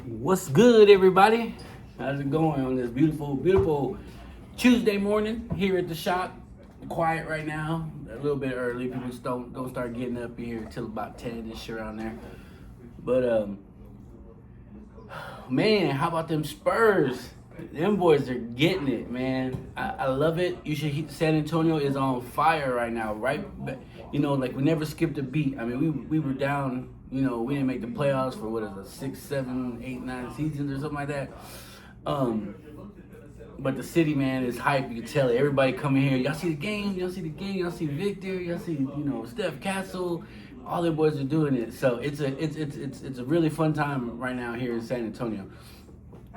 What's good, everybody? How's it going on this beautiful, beautiful Tuesday morning here at the shop? Quiet right now, a little bit early. People just don't start getting up here till about 10ish around there. But man, how about them Spurs? Them boys are getting it, man. I love it. You should. San Antonio is on fire right now, right? But, like we never skipped a beat. I mean, we were down. We didn't make the playoffs for what is it, 6, 7, 8, 9 seasons or something like that. But the city, man, is hype. You can tell it. Everybody coming here. Y'all see the game? Y'all see the game? Y'all see Victor? Y'all see Steph Castle? All their boys are doing it. So it's a really fun time right now here in San Antonio.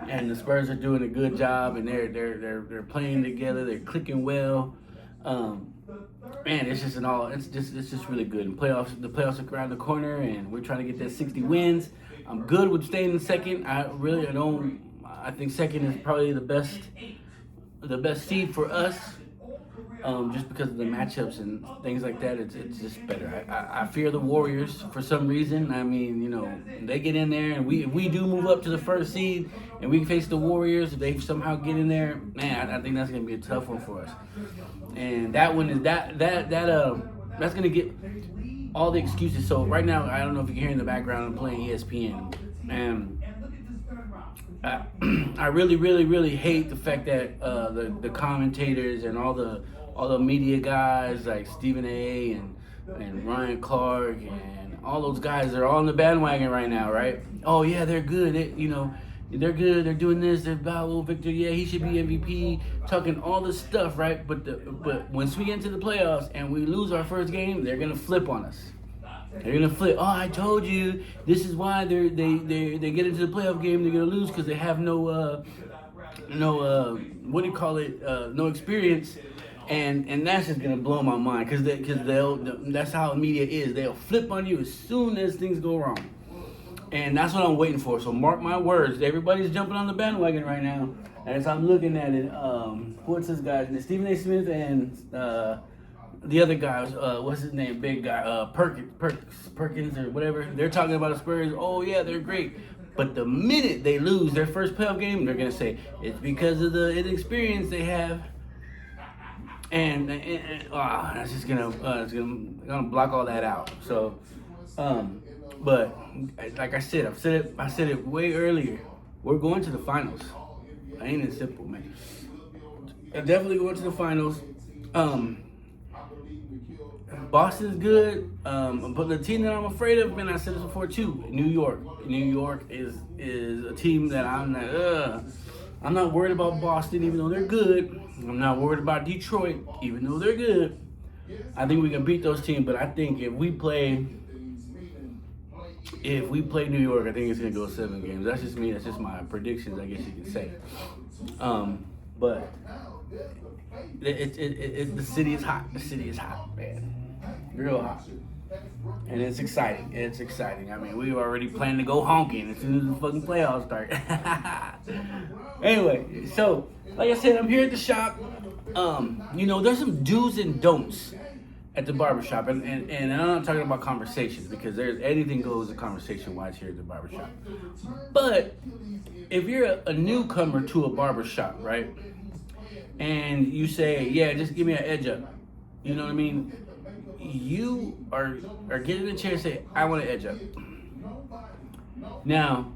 And the Spurs are doing a good job, and they're playing together. They're clicking well. Man, it's just really good. And the playoffs are around the corner, and we're trying to get that 60 wins. I'm good with staying in second. I think second is probably the best seed for us. Just because of the matchups and things like that, it's just better. I fear the Warriors for some reason. I mean, they get in there, and if we do move up to the first seed, and we face the Warriors, if they somehow get in there, man, I think that's gonna be a tough one for us. And that one is that's gonna get all the excuses. So right now, I don't know if you can hear in the background, I'm playing ESPN, and I really, really, really hate the fact that the commentators and all the media guys like Stephen A. and Ryan Clark and all those guys are all on the bandwagon right now, right? Oh yeah, they're good. They're good. They're doing this. They're about Victor. Yeah, he should be MVP. Talking all this stuff, right? But once we get into the playoffs and we lose our first game, they're gonna flip on us. They're gonna flip. Oh, I told you. This is why they get into the playoff game. They're gonna lose because they have no what do you call it? No experience. And that's just gonna blow my mind because that's how the media is. They'll flip on you as soon as things go wrong, and that's what I'm waiting for. So mark my words. Everybody's jumping on the bandwagon right now. As I'm looking at it, what's this guy? Stephen A. Smith and the other guy, what's his name? Big guy, Perkins or whatever. They're talking about the Spurs. Oh yeah, they're great. But the minute they lose their first playoff game, they're gonna say it's because of the inexperience they have. And that's just gonna block all that out. So, but like I said, I said it way earlier. We're going to the finals. Ain't it simple, man? Definitely going to the finals. Boston's good, but the team that I'm afraid of, man, I said this before too. New York. New York is a team that I'm not worried about Boston, even though they're good. I'm not worried about Detroit, even though they're good. I think we can beat those teams, but I think if we play New York, I think it's gonna go 7 games. That's just me. That's just my predictions, I guess you can say. But the city is hot. The city is hot, man. Real hot. And it's exciting. It's exciting. I mean, we were already planning to go honking as soon as the fucking playoffs start. Anyway, so like I said, I'm here at the shop. There's some do's and don'ts at the barbershop, and I'm not talking about conversations because there's anything goes to conversation wise here at the barbershop. But if you're a newcomer to a barbershop, right, and you say, yeah, just give me an edge up, you know what I mean? You are getting a chair and say, I want an edge up. Now,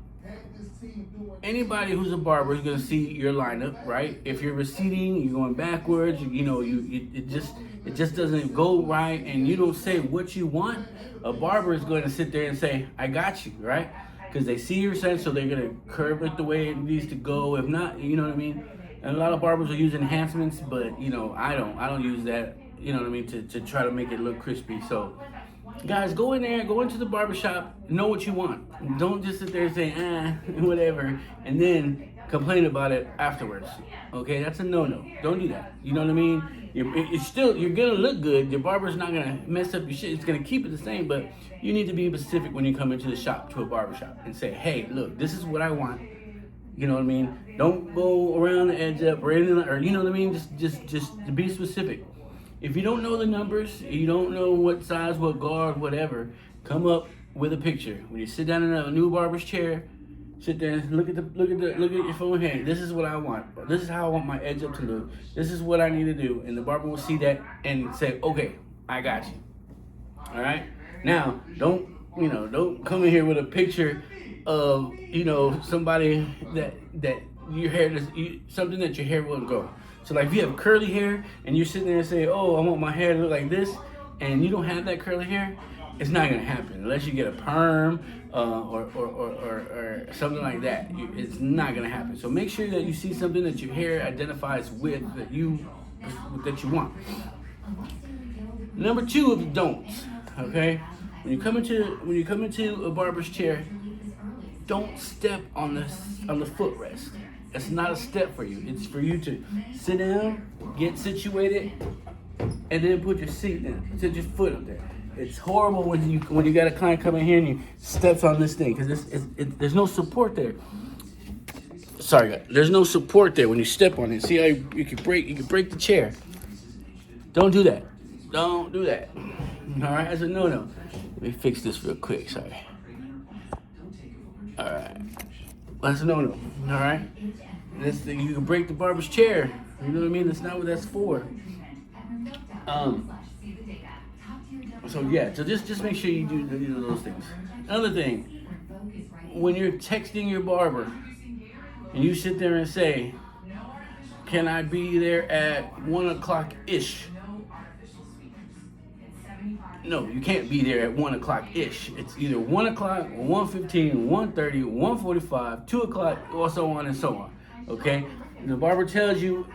anybody who's a barber is gonna see your lineup, right? If you're receding, you're going backwards. It just doesn't go right, and you don't say what you want. A barber is going to sit there and say, I got you, right? Because they see your sense, so they're gonna curve it the way it needs to go. If not, you know what I mean. And a lot of barbers will use enhancements, but I don't use that. You know what I mean, to try to make it look crispy. So, guys, go into the barbershop, know what you want. Don't just sit there and say, whatever, and then complain about it afterwards. Okay, that's a no-no. Don't do that. You know what I mean? You're gonna look good. Your barber's not gonna mess up your shit. It's gonna keep it the same, but you need to be specific when you come into the shop, to a barbershop, and say, hey, look, this is what I want. You know what I mean? Don't go around the edge up or anything, or you know what I mean? Just be specific. If you don't know the numbers, you don't know what size, what guard, whatever, come up with a picture. When you sit down in a new barber's chair, Sit there and look at your phone. Hey, this is what I want. This is how I want my edge up to look. This is what I need to do, and the barber will see that and say, okay, I got you. All right. Now, don't come in here with a picture of somebody that your hair something that your hair won't grow. So like if you have curly hair and you're sitting there and say, oh, I want my hair to look like this, and you don't have that curly hair, it's not gonna happen unless you get a perm or something like that. It's not gonna happen. So make sure that you see something that your hair identifies with that you want. Number 2 of the don'ts. Okay, when you come into a barber's chair, don't step on the footrest. It's not a step for you. It's for you to sit down, get situated, and then put your seat in. Put your foot up there. It's horrible when you got a client come in here and he steps on this thing because there's no support there. Sorry, guys. There's no support there when you step on it. See how you can break the chair. Don't do that. Don't do that. All right, that's a no-no. Let me fix this real quick. Sorry. All right, that's a no-no. All right, you can break the barber's chair. You know what I mean? That's not what that's for. So yeah, so just make sure you do those things. Another thing, when you're texting your barber and you sit there and say, "Can I be there at 1 o'clock ish?" No, you can't be there at 1 o'clock ish. It's either 1 o'clock, 1:15, 1:30, 1:45, 2 o'clock, or so on and so on. Okay, the barber tells you,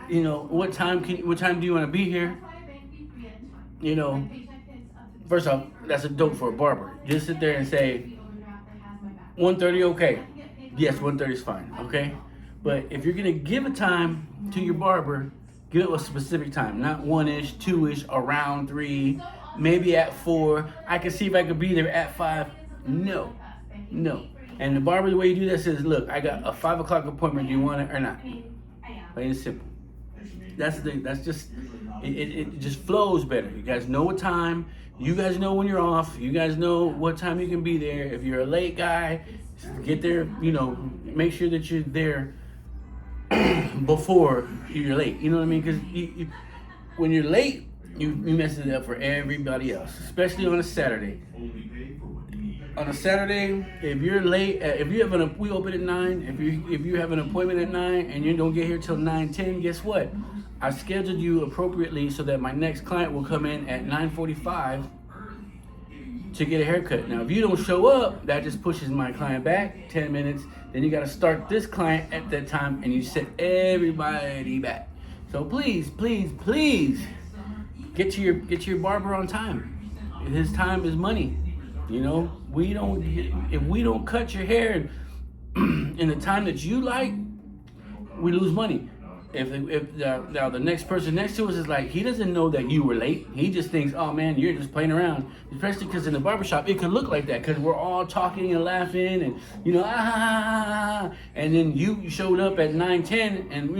what time do you want to be here? First off, that's a dope for a barber. Just sit there and say 1:30, okay. Yes, 1:30 is fine. Okay, but if you're gonna give a time to your barber, give it a specific time, not 1-ish, 2-ish, around 3. Maybe at 4. I can see if I could be there at 5. No. And the barber, the way you do that says, look, I got a 5 o'clock appointment. Do you want it or not? Plain and simple. It just flows better. You guys know what time. You guys know when you're off. You guys know what time you can be there. If you're a late guy, get there. Make sure that you're there before you're late. You know what I mean? Because when you're late, you mess it up for everybody else, especially on a Saturday. On a Saturday, if you're late, we open at 9. If you have an appointment at 9 and you don't get here till 9:10, guess what? I scheduled you appropriately so that my next client will come in at 9:45 to get a haircut. Now, if you don't show up, that just pushes my client back 10 minutes. Then you got to start this client at that time, and you set everybody back. So please, get to your barber on time. His time is money. If we don't cut your hair in the time that you like, we lose money. Now the next person next to us is like, he doesn't know that you were late. He just thinks, oh man, you're just playing around. Especially because in the barbershop, it can look like that because we're all talking and laughing and and then you showed up at 9:10 and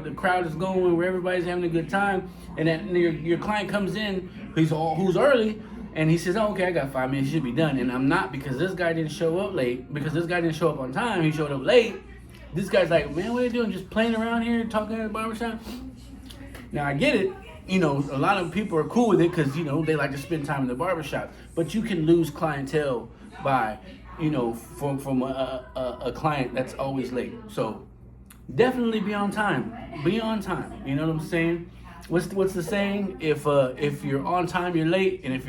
the crowd is going where everybody's having a good time, and then your client comes in who's early. And he says, oh, okay, I got 5 minutes, should be done. And I'm not, because this guy didn't show up late, because this guy didn't show up on time, he showed up late. This guy's like, man, what are you doing? Just playing around here, talking at the barbershop? Now, I get it. A lot of people are cool with it because, they like to spend time in the barbershop. But you can lose clientele by, from a client that's always late. So definitely be on time. Be on time. You know what I'm saying? What's the saying? If you're on time, you're late, and if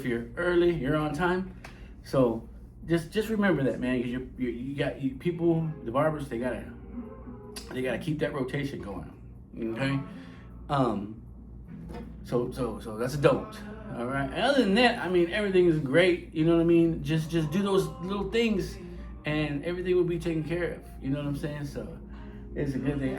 you're early, you're on time. So just remember that, man. Because you got people, the barbers, they gotta keep that rotation going. Okay. So that's a don't. All right. And other than that, everything is great. You know what I mean? Just do those little things, and everything will be taken care of. You know what I'm saying? So it's a good thing.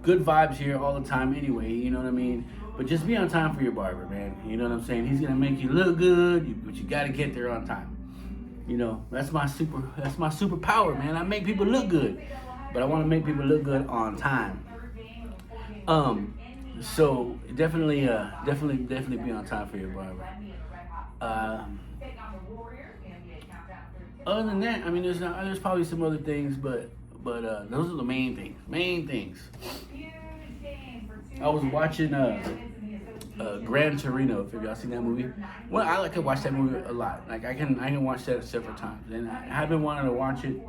Good vibes here all the time anyway, you know what I mean? But just be on time for your barber, man. You know what I'm saying? He's gonna make you look good, but you gotta get there on time. That's my superpower, man. I make people look good, but I wanna make people look good on time. So definitely be on time for your barber. other than that, I mean, there's probably some other things, but those are the main things. Main things. I was watching Gran Torino. If y'all seen that movie, well, I like to watch that movie a lot. Like I can watch that several times, and I've been wanting to watch it.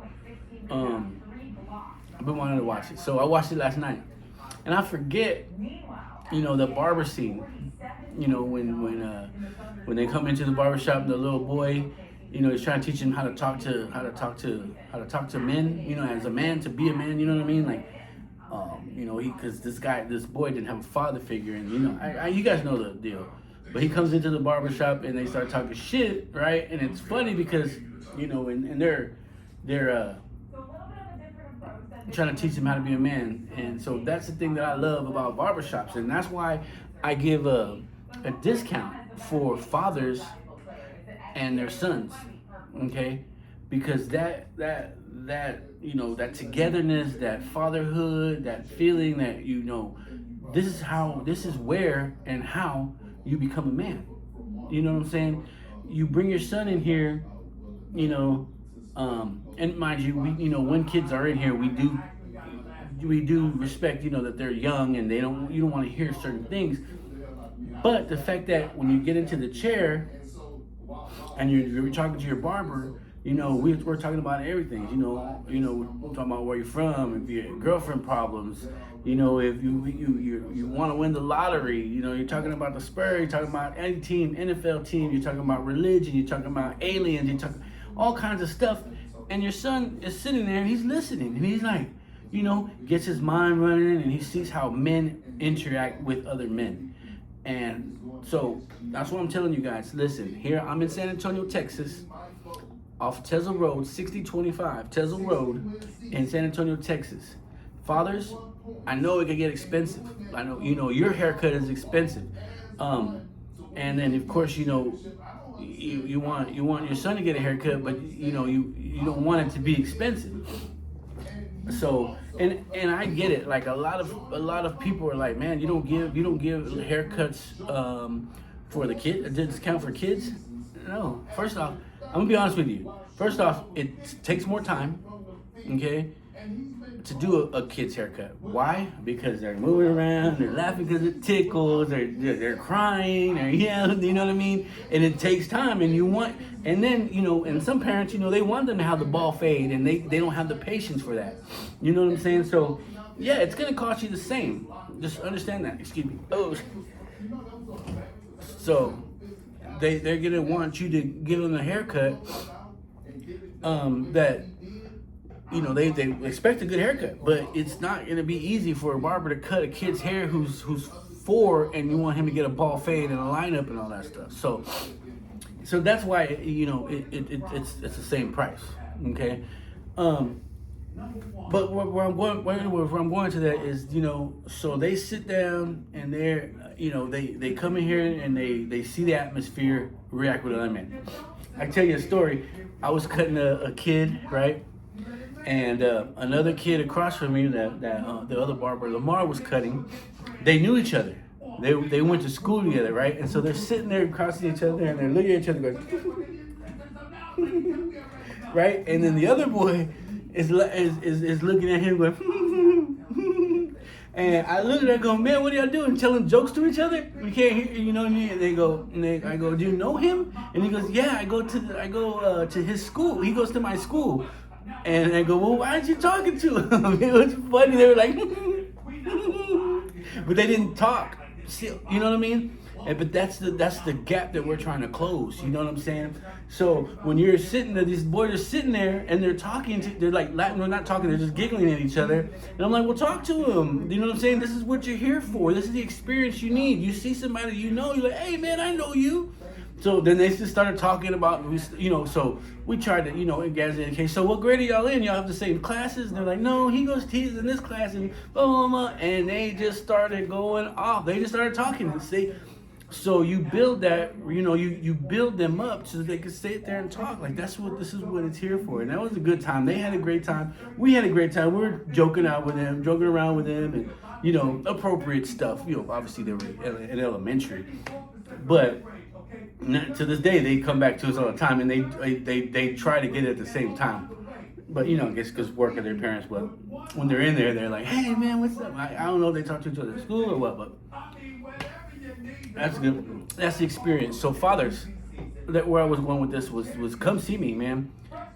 I've been wanting to watch it, so I watched it last night, and I forget, the barber scene. When they come into the barbershop, the little boy, he's trying to teach him how to talk to men, as a man, to be a man, you know what I mean? Like, because this boy didn't have a father figure, and you guys know the deal. But he comes into the barbershop and they start talking shit, right? And it's funny because, and they're trying to teach him how to be a man. And so that's the thing that I love about barbershops, and that's why I give a discount for fathers and their sons, okay? Because that togetherness, that fatherhood, that feeling that this is where and how you become a man. You know what I'm saying? You bring your son in here, and mind you, when kids are in here, we do respect, that they're young and you don't want to hear certain things. But the fact that when you get into the chair and you're talking to your barber, we're talking about everything. We're talking about where you're from, if you have girlfriend problems, if you want to win the lottery, you're talking about the Spurs, you're talking about any team, NFL team, you're talking about religion, you're talking about aliens, you're talking all kinds of stuff. And your son is sitting there and he's listening, and he's like, gets his mind running, and he sees how men interact with other men. And so that's what I'm telling you guys. Listen, here I'm in San Antonio, Texas, off Tesla Road, 6025 Tesla Road in San Antonio, Texas. Fathers, I know it can get expensive. I know, your haircut is expensive. And then of course, you want your son to get a haircut, but you don't want it to be expensive. So and I get it. Like a lot of people are like, man, you don't give haircuts for the kid, a discount for kids. No. First off, I'm gonna be honest with you. First off, it takes more time, okay, to do a kid's haircut. Why? Because they're moving around, they're laughing because it tickles, they're crying, or you know what I mean? And it takes time, and then, and some parents, they want them to have the ball fade, and they don't have the patience for that. You know what I'm saying? So, yeah, it's gonna cost you the same. Just understand that. Excuse me. Oh. So, they're gonna want you to give them a haircut that they expect a good haircut, but it's not gonna be easy for a barber to cut a kid's hair who's 4, and you want him to get a ball fade and a lineup and all that stuff. So that's why it's the same price, okay. But where I'm going to that is, so they sit down and they come in here and they see the atmosphere, react with other men. I tell you a story. I was cutting a kid, right? And another kid across from me that the other barber, Lamar, was cutting. They knew each other. They went to school together, right? And so they're sitting there crossing each other, and they're looking at each other going, right? And then the other boy is looking at him going, and I look at her going, man, what are y'all doing? Telling jokes to each other? We can't hear, And they go, I go, do you know him? And he goes, yeah, I go to his school. He goes to my school. And I go, well, why aren't you talking to him? It was funny. They were like, but they didn't talk. You know what I mean? But that's the gap that we're trying to close. You know what I'm saying? So when you're sitting there, these boys are sitting there and they're talking they're like, they're not talking, they're just giggling at each other. And I'm like, well, talk to them. You know what I'm saying? This is what you're here for. This is the experience you need. You see somebody you're like, hey man, I know you. So then they just started talking about, so we tried to, in Gaz education. So what grade are y'all in? Y'all have the same classes? And they're like, no, he's in this class and blah, blah, blah. And they just started going off. They just started talking and see. So you build that, you build them up so that they can sit there and talk. Like this is what it's here for. And that was a good time. They had a great time. We had a great time. We were joking around with them and, appropriate stuff. Obviously they were in elementary. But To this day, they come back to us all the time, and they try to get it at the same time. But you know, I guess because work of their parents. But when they're in there, they're like, "Hey, man, what's up?" I don't know if they talk to each other at school or what, but that's good. That's the experience. So fathers, that where I was going with this was come see me, man.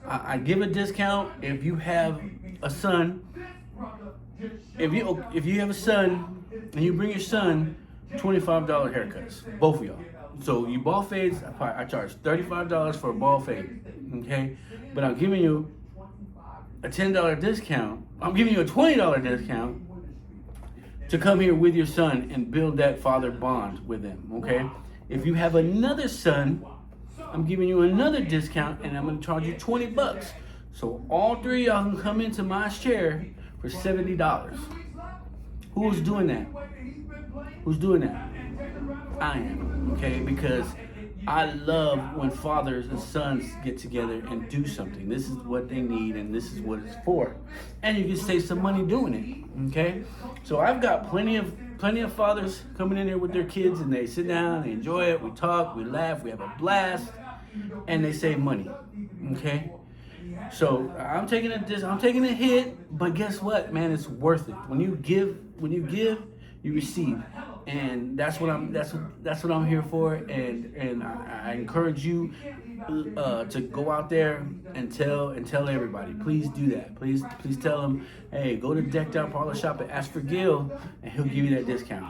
I give a discount if you have a son. If you have a son and you bring your son, $25 haircuts, both of y'all. So you ball fades, I charge $35 for a ball fade, okay? But I'm giving you a $10 discount. I'm giving you a $20 discount to come here with your son and build that father bond with them, okay? If you have another son, I'm giving you another discount and I'm gonna charge you $20. So all three of y'all can come into my chair for $70. Who's doing that? Who's doing that? I am, okay? Because I love when fathers and sons get together and do something. This is what they need and this is what it's for. And you can save some money doing it, okay? So I've got plenty of fathers coming in here with their kids and they sit down, they enjoy it, we talk, we laugh, we have a blast, and they save money, okay? So I'm taking a hit, but guess what, man? It's worth it. When you give, you receive, and that's what I'm here for. And I encourage you to go out there and tell everybody. Please do that. Please tell them, hey, go to Decked Out Parlor Shop and ask for Gil, and he'll give you that discount.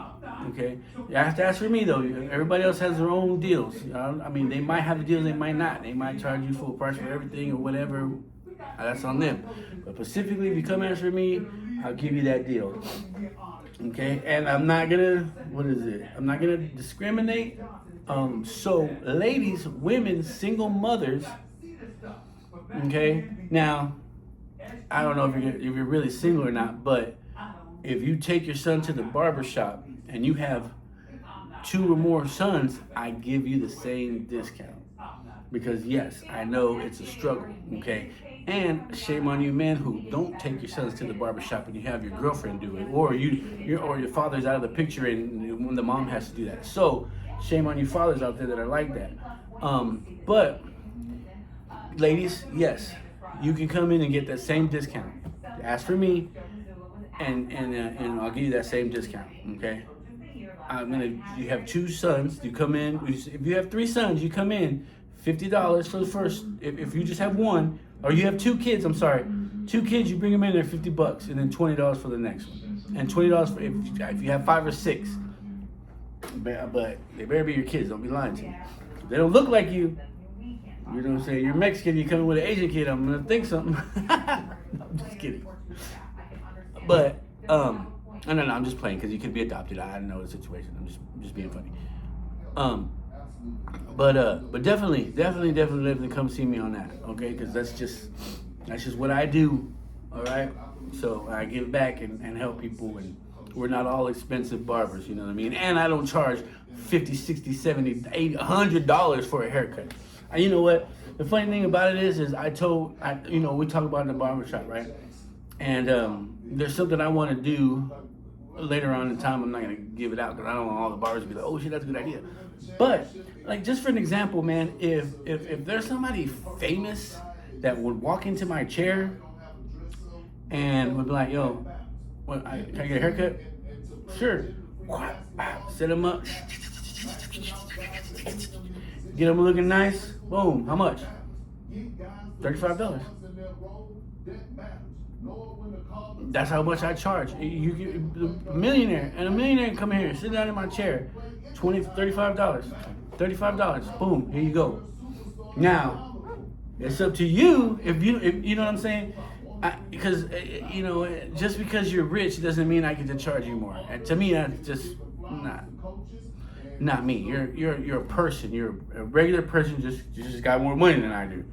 Okay, you have to ask for me though. Everybody else has their own deals. I mean, they might have the deals, they might not. They might charge you full price for everything or whatever. That's on them. But specifically, if you come ask for me, I'll give you that deal. Okay, and I'm not gonna discriminate. So ladies, women, single mothers. Okay, now I don't know if you're really single or not, but if you take your son to the barbershop and you have 2 or more sons, I give you the same discount. Because yes, I know it's a struggle, okay? And shame on you men who don't take your sons to the barbershop and you have your girlfriend do it, or your father's out of the picture and when the mom has to do that. So shame on you fathers out there that are like that. But ladies, yes, you can come in and get that same discount. Ask for me, and I'll give you that same discount. Okay. You have 2 sons. You come in. If you have 3 sons, you come in. $50 for the first. If you just have 1, or you have 2 kids. I'm sorry, 2 kids. You bring them in there, $50, and then $20 for the next one, and $20 for if you have 5 or 6. But they better be your kids. Don't be lying to me. If they don't look like you, you know what I'm saying? You're Mexican. You come in with an Asian kid. I'm gonna think something. No, I'm just kidding. But no, I'm just playing because you could be adopted. I know the situation. I'm just being funny. But definitely come see me on that, okay? Because that's just what I do, all right? So I give back and help people, and we're not all expensive barbers, you know what I mean? And I don't charge $50, $60, $70, $80, $100 for a haircut. And you know what? The funny thing about it is we talk about in the barbershop, right? And there's something I want to do later on in time. I'm not gonna give it out because I don't want all the barbers to be like, oh shit, that's a good idea. But like, just for an example, man, if there's somebody famous that would walk into my chair and would be like, yo, can I get a haircut? Sure. Set them up, get them looking nice. Boom. How much? $35. That's how much I charge. A millionaire come here, sit down in my chair, $35. $35. Boom, here you go. Now, it's up to you if you know what I'm saying. Because just because you're rich doesn't mean I get to charge you more. And to me, that's just not me. You're a person. You're a regular person. You just got more money than I do.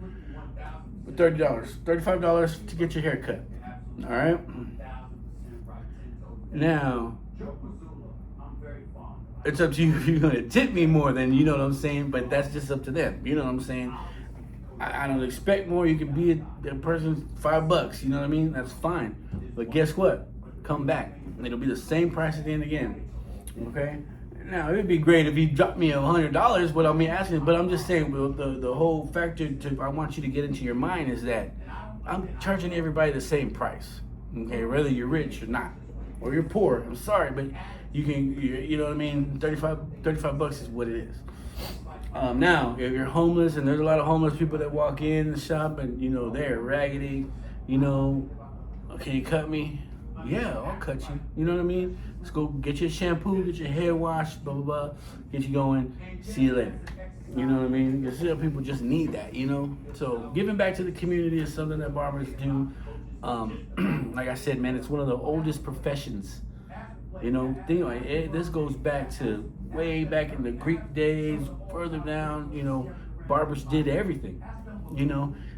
$30, $35 to get your hair cut. All right. Now, it's up to you if you're gonna tip me more than, you know what I'm saying. But that's just up to them. You know what I'm saying. I don't expect more. You can be a person $5. You know what I mean. That's fine. But guess what? Come back. It'll be the same price at the end again. Okay. Now it'd be great if you dropped me $100. What I'm asking, but I'm just saying the whole factor I want you to get into your mind is that I'm charging everybody the same price. Okay, whether you're rich or not, or you're poor. I'm sorry, but you know what I mean. 35 bucks is what it is. Now, if you're homeless, and there's a lot of homeless people that walk in the shop, and they're raggedy, can you cut me? Yeah, I'll cut you. You know what I mean? Let's go get your shampoo, get your hair washed, blah, blah, blah. Get you going. See you later. You know what I mean? Because people just need that, So giving back to the community is something that barbers do. Like I said, man, it's one of the oldest professions. This goes back to way back in the Greek days, further down, barbers did everything.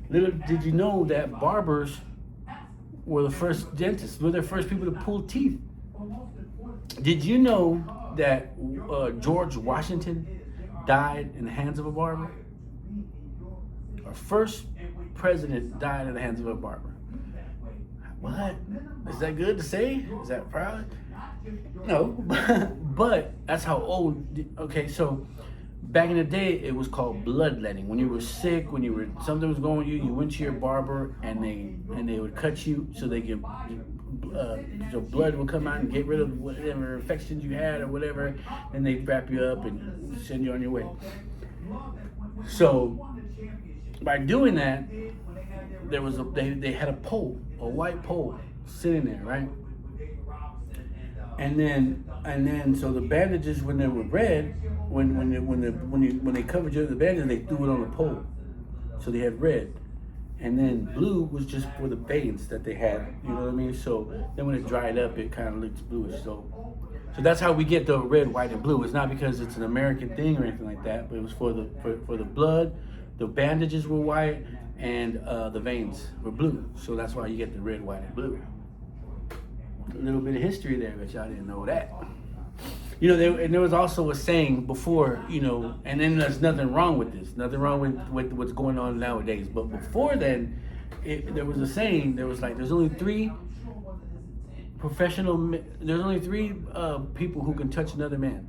Little did you know that barbers were the first dentists, were the first people to pull teeth. Did you know that George Washington died in the hands of a barber? Our first president died in the hands of a barber. What? Is that good to say? Is that proud? No, but that's how old. Okay, so back in the day, it was called bloodletting. When you were sick, something was going with you, you went to your barber and they would cut you so they could the blood would come out and get rid of whatever infections you had or whatever, and they'd wrap you up and send you on your way. So by doing that, they had a pole, a white pole sitting there, right? And then so the bandages, when they were red, when they covered you with the bandages, they threw it on the pole, so they had red. And then blue was just for the veins that they had, you know what I mean? So then when it dried up, it kind of looks bluish. So that's how we get the red, white, and blue. It's not because it's an American thing or anything like that, but it was for the blood. The bandages were white, and the veins were blue. So that's why you get the red, white, and blue. A little bit of history there, but y'all didn't know that. And there was also a saying before, and then there's nothing wrong with this, nothing wrong with what's going on nowadays. But before then, there was a saying. There was there's only three people who can touch another man,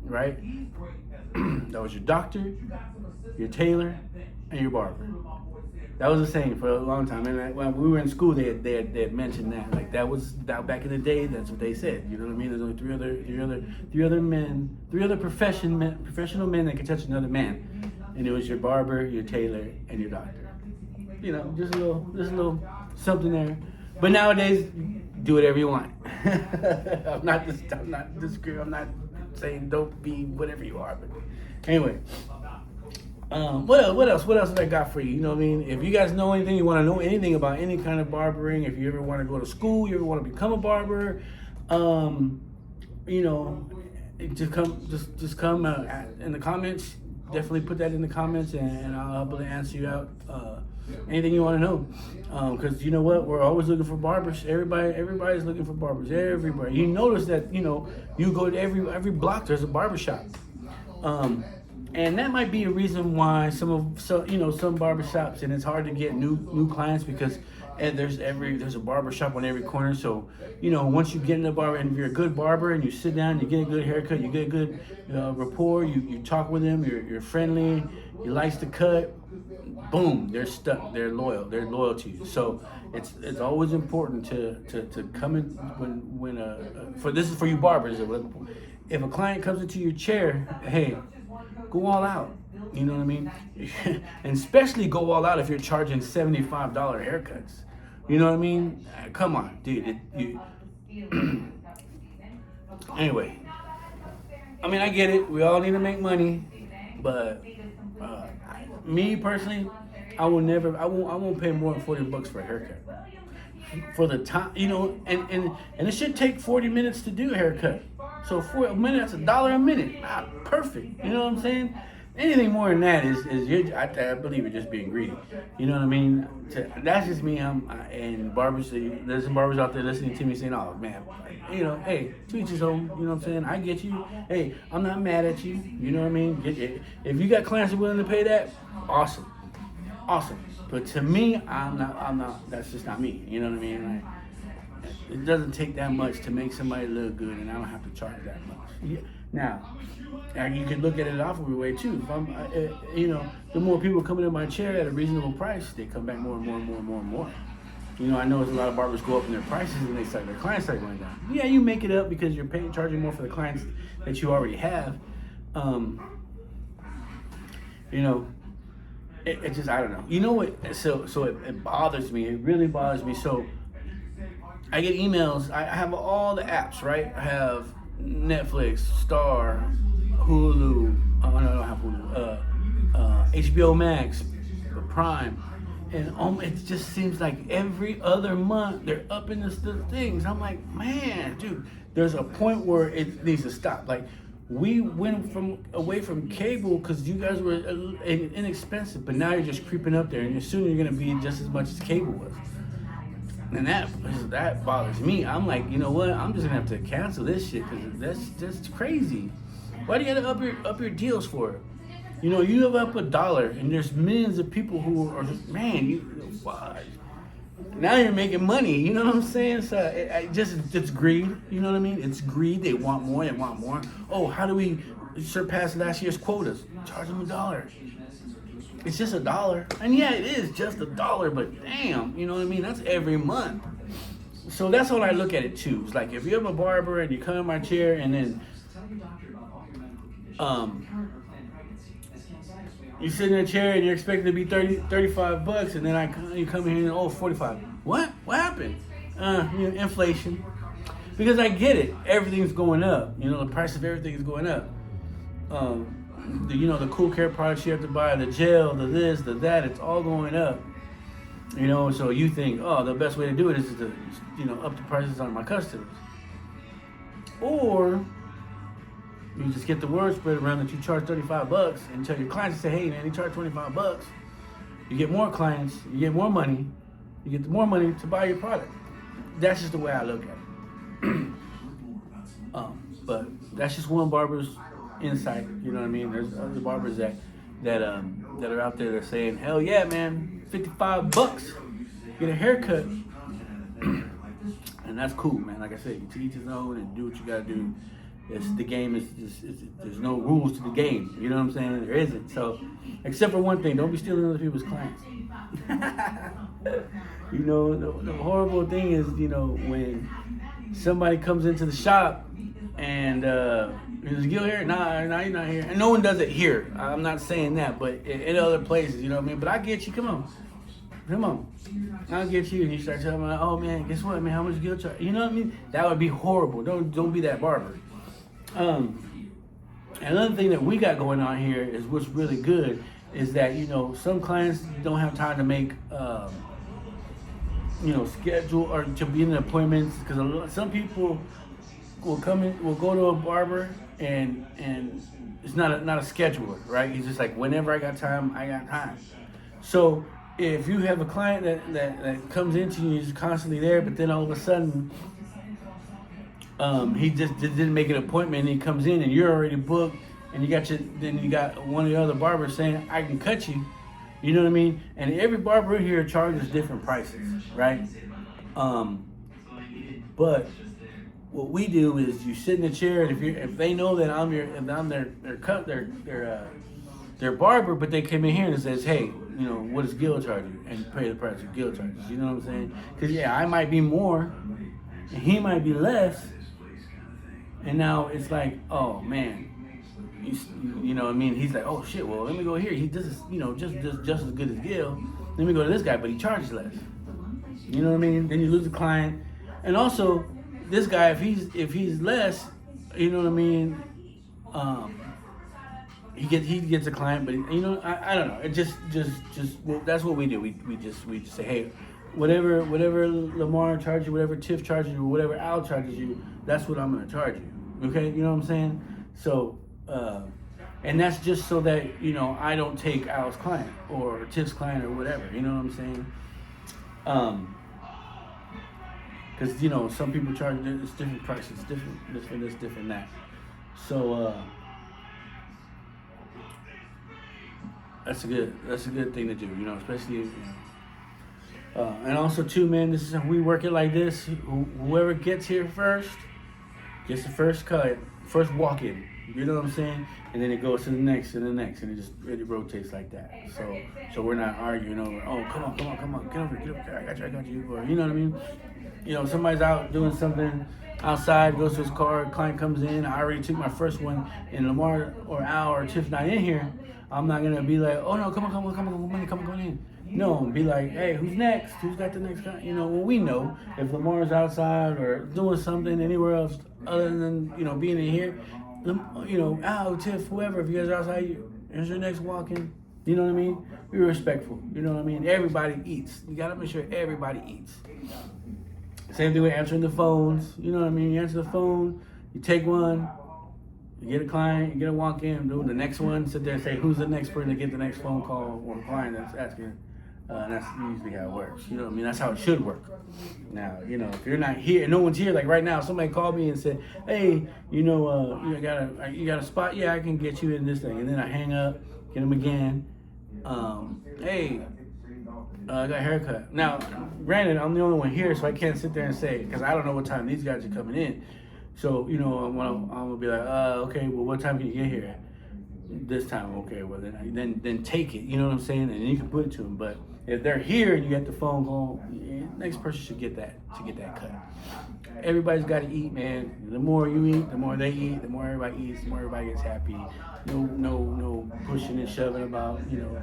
right? That was your doctor, your tailor, and your barber. That was a saying for a long time, and when we were in school, they had mentioned that. That was back in the day. That's what they said. You know what I mean? There's only three other professional men that can touch another man, and it was your barber, your tailor, and your doctor. Just a little something there. But nowadays, do whatever you want. I'm not disagreeing. I'm not saying don't be whatever you are. But anyway. What else did I got for you? You know what I mean? If you guys know anything, you want to know anything about any kind of barbering, if you ever want to go to school, you ever want to become a barber, just come in the comments. Definitely put that in the comments, and I'll be able to answer you out. Anything you want to know, because you know what, we're always looking for barbers. Everybody's looking for barbers. Everybody. You notice that you go to every block, there's a barbershop. And that might be a reason why some barbershops, and it's hard to get new clients because there's a barbershop on every corner. So once you get in the barber, and if you're a good barber and you sit down, you get a good haircut, you get a good rapport, you talk with them, you're friendly, he likes to cut, boom, they're stuck, they're loyal to you. So it's always important to come in when this is for you barbers. If a client comes into your chair, hey, go all out. You know what I mean? And especially go all out if you're charging $75 haircuts. You know what I mean? Come on, dude. Anyway, I mean, I get it. We all need to make money, but me personally, I won't pay more than $40 for a haircut. For the time, and it should take 40 minutes to do a haircut. So for a minute, that's $1 a minute. Perfect. You know what I'm saying? Anything more than that is I believe you're just being greedy. You know what I mean? That's just me. And barbers, there's some barbers out there listening to me saying, "Oh man, hey, to each his own." You know what I'm saying? I get you. Hey, I'm not mad at you. You know what I mean? If you got clients who are willing to pay that, awesome. But to me, I'm not. That's just not me. You know what I mean? It doesn't take that much to make somebody look good, and I don't have to charge that much. Yeah. Now, you can look at it off of a way too. If the more people coming in my chair at a reasonable price, they come back more and more and more and more and more. I know there's a lot of barbers go up in their prices and their clients start going down. Yeah, you make it up because you're charging more for the clients that you already have. It just, I don't know. You know what? So it bothers me. It really bothers me. So I get emails. I have all the apps, right? I have Netflix, Star, Hulu. Oh no, I don't have Hulu. HBO Max, Prime. And it just seems like every other month they're upping the things. I'm like, man, dude, there's a point where it needs to stop. Like, we went away from cable because you guys were inexpensive, but now you're just creeping up there, and soon you're gonna be just as much as cable was. And that bothers me. I'm like, you know what? I'm just gonna have to cancel this shit because that's crazy. Why do you have to up your deals for it? You have up $1, and there's millions of people who are just, man, now you're making money. You know what I'm saying? So it's greed. You know what I mean? It's greed. They want more. They want more. Oh, how do we surpass last year's quotas? Charge them $1. It's just $1, and yeah, it is just $1. But damn, you know what I mean? That's every month. So that's how I look at it too. It's like if you have a barber and you come in my chair, and then you sit in a chair and you're expected to be $35, and then you come in here and 45. What happened? Inflation. Because I get it, everything's going up. The price of everything is going up. The cool care products you have to buy, the gel, the this, the that, it's all going up. So you think, the best way to do it is to, up the prices on my customers. Or you just get the word spread around that you charge $35 and tell your clients, say, hey man, you charge $25. You get more clients, you get more money, you get more money to buy your product. That's just the way I look at it. But that's just one barber's insight. You know what I mean? There's other barbers that are out there that are saying, hell yeah, man, $55, get a haircut. And that's cool, man. Like I said, you to each his own and do what you gotta do. The game there's no rules to the game. You know what I'm saying? There isn't. So, except for one thing, don't be stealing other people's clients. The horrible thing is, when somebody comes into the shop and is Gil here? Nah, you're not here. And no one does it here. I'm not saying that, but in other places, you know what I mean? But I get you. Come on. I'll get you. And you start telling me, oh man, guess what, man? How much Gil charge? You know what I mean? That would be horrible. Don't be that barber. Another thing that we got going on here is what's really good is that some clients don't have time to make schedule or to be in appointments because some people will go to a barber and it's not a scheduler, right? He's just like, whenever I got time. So if you have a client that comes into you, he's constantly there, but then all of a sudden he just didn't make an appointment, and he comes in and you're already booked, and you got one of the other barbers saying, I can cut you. You know what I mean? And every barber here charges different prices, right? But what we do is you sit in a chair, and if they know that I'm their barber, but they come in here and says, hey, what does Gil charge you? And you pay the price of Gil charges. You know what I'm saying? Because I might be more, and he might be less. And now it's like, oh man, you know what I mean? He's like, oh shit, well let me go here. He does just as good as Gil. Let me go to this guy, but he charges less. You know what I mean? Then you lose the client. And also, this guy, if he's less, you know what I mean? He gets a client, but I don't know. It just well, that's what we do. We just say, hey, whatever Lamar charges you, whatever Tiff charges you, whatever Al charges you, that's what I'm gonna charge you. Okay, you know what I'm saying? So, and that's just so that I don't take Al's client or Tiff's client or whatever. You know what I'm saying? Because some people charge it's different prices, different this, different that. So that's a good thing to do. Especially And also too, man, this is we work it like this. Whoever gets here first gets the first cut, first walk in. You know what I'm saying? And then it goes to the next and the next, and it rotates like that. So we're not arguing over. Oh, come on, get over, I got you. Or, you know what I mean? You know, somebody's out doing something outside, goes to his car, client comes in. I already took my first one, and Lamar or Al or Tiff's not in here. I'm not gonna be like, oh no, come on in. No, be like, hey, who's next? Who's got the next guy? You know, well, we know if Lamar's outside or doing something anywhere else other than, you know, being in here, you know, Al, Tiff, whoever, if you guys are outside, here's your next walk-in. You know what I mean? Be respectful. You know what I mean? Everybody eats. You gotta make sure everybody eats. Same thing with answering the phones. You know what I mean? You answer the phone, you take one, you get a client, you get a walk-in, do the next one, sit there and say, who's the next person to get the next phone call or client that's asking. And that's usually how it works. You know what I mean? That's how it should work. Now, you know, if you're not here, no one's here, like right now, somebody called me and said, hey, you know, you got a spot? Yeah, I can get you in this thing. And then I hang up, get them again. Hey, I got a haircut. Now, granted, I'm the only one here, so I can't sit there and say, because I don't know what time these guys are coming in. So, you know, I'm gonna be like, okay, well, what time can you get here? This time, okay, well then take it. You know what I'm saying? And you can put it to them. But if they're here and you get the phone call, next person should get that cut. Everybody's got to eat, man. The more you eat, the more they eat. The more everybody eats, the more everybody gets happy. No pushing and shoving about, you know,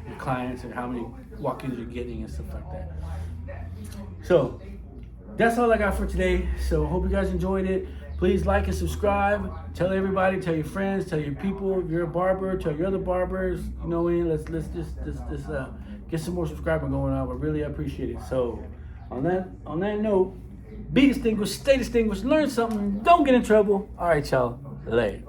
your clients and how many walk-ins you're getting and stuff like that. So that's all I got for today. So hope you guys enjoyed it. Please like and subscribe. Tell everybody, tell your friends, tell your people. If you're a barber, tell your other barbers. You know what I mean? Let's just get some more subscribing going on. I really appreciate it. So on that note, be distinguished, stay distinguished, learn something, don't get in trouble. All right, y'all. Later.